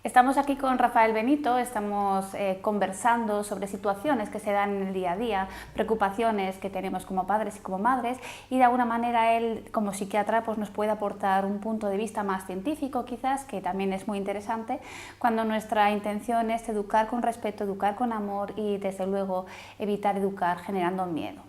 Estamos aquí con Rafael Benito, estamos conversando sobre situaciones que se dan en el día a día, preocupaciones que tenemos como padres y como madres, y de alguna manera él, como psiquiatra, pues nos puede aportar un punto de vista más científico quizás, que también es muy interesante, cuando nuestra intención es educar con respeto, educar con amor y desde luego evitar educar generando miedo.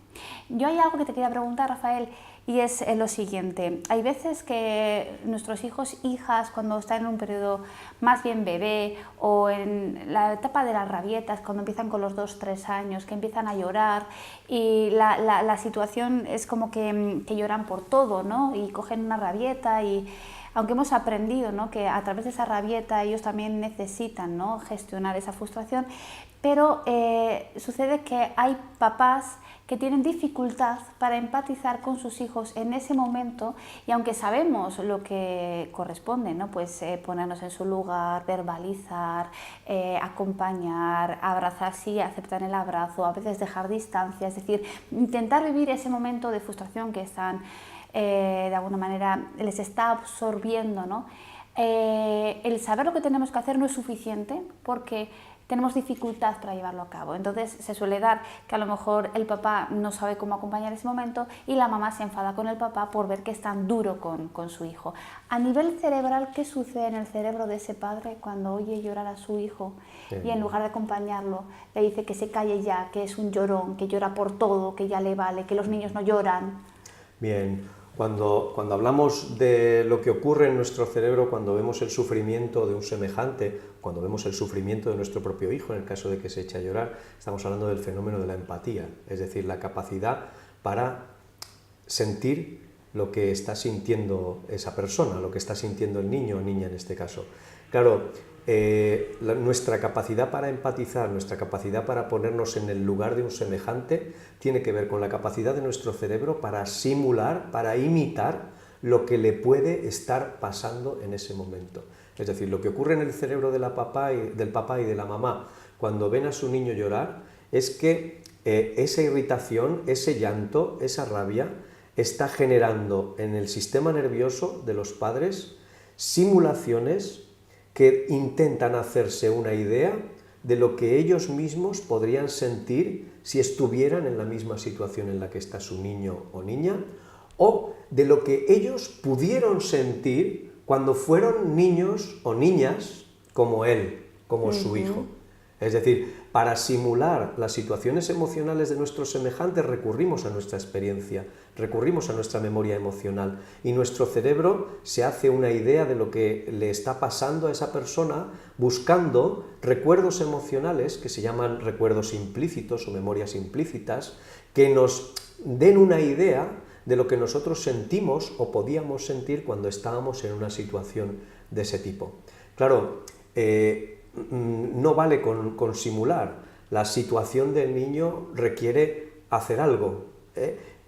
Yo hay algo que te quería preguntar, Rafael, y es lo siguiente. Hay veces que nuestros hijos, hijas, cuando están en un periodo más bien bebé o en la etapa de las rabietas, cuando empiezan con los 2-3 años, que empiezan a llorar y la situación es como que lloran por todo, ¿no? Y cogen una rabieta y aunque hemos aprendido, ¿no?, que a través de esa rabieta ellos también necesitan, ¿no?, gestionar esa frustración, pero sucede que hay papás que tienen dificultad para empatizar con sus hijos en ese momento, y aunque sabemos lo que corresponde, ¿no?, pues ponernos en su lugar, verbalizar, acompañar, abrazar, sí, aceptar el abrazo, a veces dejar distancia, es decir, intentar vivir ese momento de frustración que están de alguna manera les está absorbiendo, ¿no? El saber lo que tenemos que hacer no es suficiente porque tenemos dificultad para llevarlo a cabo. Entonces se suele dar que a lo mejor el papá no sabe cómo acompañar ese momento y la mamá se enfada con el papá por ver que es tan duro con su hijo. A nivel cerebral, ¿qué sucede en el cerebro de ese padre cuando oye llorar a su hijo y en lugar de acompañarlo le dice que se calle ya, que es un llorón, que llora por todo, que ya le vale, que los niños no lloran? Bien, cuando hablamos de lo que ocurre en nuestro cerebro cuando vemos el sufrimiento de un semejante, cuando vemos el sufrimiento de nuestro propio hijo, en el caso de que se eche a llorar, estamos hablando del fenómeno de la empatía, es decir, la capacidad para sentir lo que está sintiendo esa persona, lo que está sintiendo el niño o niña en este caso. Claro, nuestra capacidad para empatizar, nuestra capacidad para ponernos en el lugar de un semejante, tiene que ver con la capacidad de nuestro cerebro para simular, para imitar lo que le puede estar pasando en ese momento. Es decir, lo que ocurre en el cerebro del papá y de la mamá cuando ven a su niño llorar es que esa irritación, ese llanto, esa rabia, está generando en el sistema nervioso de los padres simulaciones que intentan hacerse una idea de lo que ellos mismos podrían sentir si estuvieran en la misma situación en la que está su niño o niña, o de lo que ellos pudieron sentir cuando fueron niños o niñas como él, como su hijo. Es decir, para simular las situaciones emocionales de nuestros semejantes recurrimos a nuestra experiencia, recurrimos a nuestra memoria emocional y nuestro cerebro se hace una idea de lo que le está pasando a esa persona buscando recuerdos emocionales que se llaman recuerdos implícitos o memorias implícitas que nos den una idea de lo que nosotros sentimos o podíamos sentir cuando estábamos en una situación de ese tipo. Claro, no vale con simular, la situación del niño requiere hacer algo,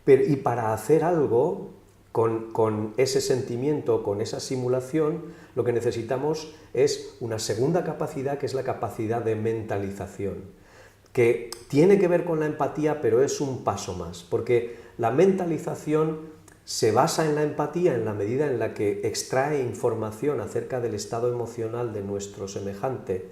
y para hacer algo con ese sentimiento, con esa simulación, lo que necesitamos es una segunda capacidad, que es la capacidad de mentalización, que tiene que ver con la empatía, pero es un paso más, porque la mentalización se basa en la empatía en la medida en la que extrae información acerca del estado emocional de nuestro semejante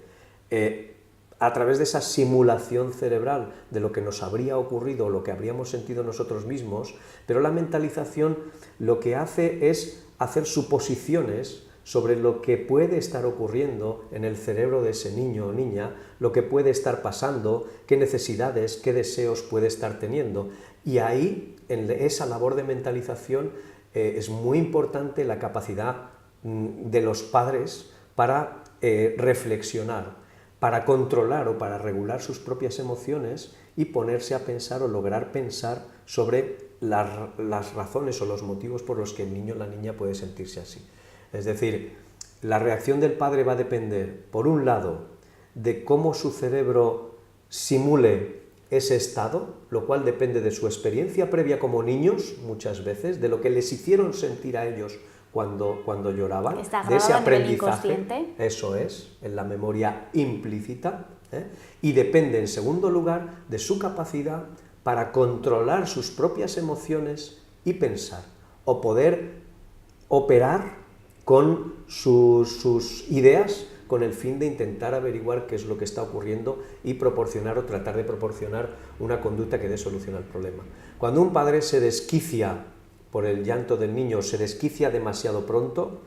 a través de esa simulación cerebral de lo que nos habría ocurrido o lo que habríamos sentido nosotros mismos, pero la mentalización lo que hace es hacer suposiciones sobre lo que puede estar ocurriendo en el cerebro de ese niño o niña, lo que puede estar pasando, qué necesidades, qué deseos puede estar teniendo. Y ahí, en esa labor de mentalización, es muy importante la capacidad de los padres para reflexionar, para controlar o para regular sus propias emociones y ponerse a pensar o lograr pensar sobre las razones o los motivos por los que el niño o la niña puede sentirse así. Es decir, la reacción del padre va a depender, por un lado, de cómo su cerebro simule ese estado, lo cual depende de su experiencia previa como niños, muchas veces, de lo que les hicieron sentir a ellos cuando lloraban, de ese aprendizaje, eso es, en la memoria implícita, y depende, en segundo lugar, de su capacidad para controlar sus propias emociones y pensar, o poder operar con sus ideas con el fin de intentar averiguar qué es lo que está ocurriendo y proporcionar o tratar de proporcionar una conducta que dé solución al problema. Cuando un padre se desquicia por el llanto del niño, se desquicia demasiado pronto,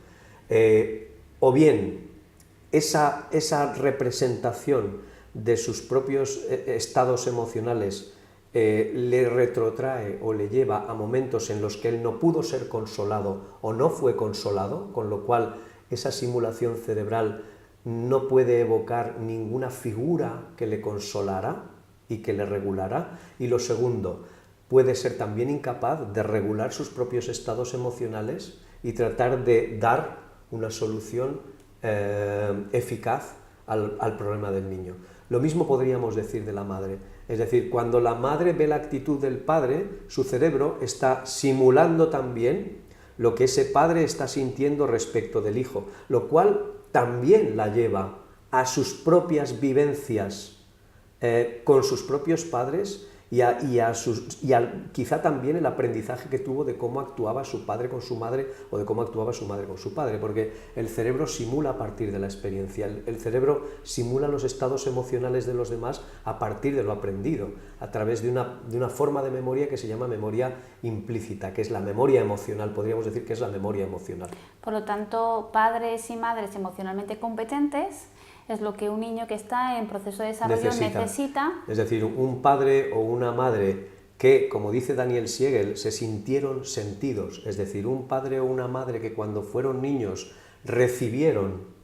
o bien esa representación de sus propios estados emocionales le retrotrae o le lleva a momentos en los que él no pudo ser consolado o no fue consolado, con lo cual esa simulación cerebral no puede evocar ninguna figura que le consolara y que le regulara. Y lo segundo, puede ser también incapaz de regular sus propios estados emocionales y tratar de dar una solución eficaz al problema del niño. Lo mismo podríamos decir de la madre. Es decir, cuando la madre ve la actitud del padre, su cerebro está simulando también lo que ese padre está sintiendo respecto del hijo, lo cual también la lleva a sus propias vivencias con sus propios padres y quizá también el aprendizaje que tuvo de cómo actuaba su padre con su madre o de cómo actuaba su madre con su padre, porque el cerebro simula a partir de la experiencia, el cerebro simula los estados emocionales de los demás a partir de lo aprendido, a través de una forma de memoria que se llama memoria implícita, que es la memoria emocional, podríamos decir que es la memoria emocional. Por lo tanto, padres y madres emocionalmente competentes es lo que un niño que está en proceso de desarrollo necesita. Es decir, un padre o una madre que, como dice Daniel Siegel, se sintieron sentidos, es decir, un padre o una madre que cuando fueron niños recibieron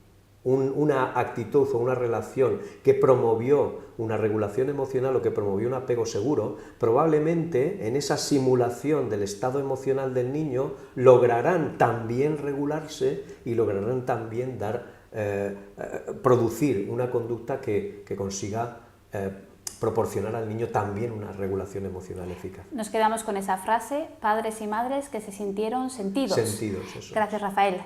una actitud o una relación que promovió una regulación emocional o que promovió un apego seguro, probablemente en esa simulación del estado emocional del niño lograrán también regularse y lograrán también producir una conducta que consiga proporcionar al niño también una regulación emocional eficaz. Nos quedamos con esa frase, padres y madres que se sintieron sentidos. Sentidos, eso. Gracias, Rafael.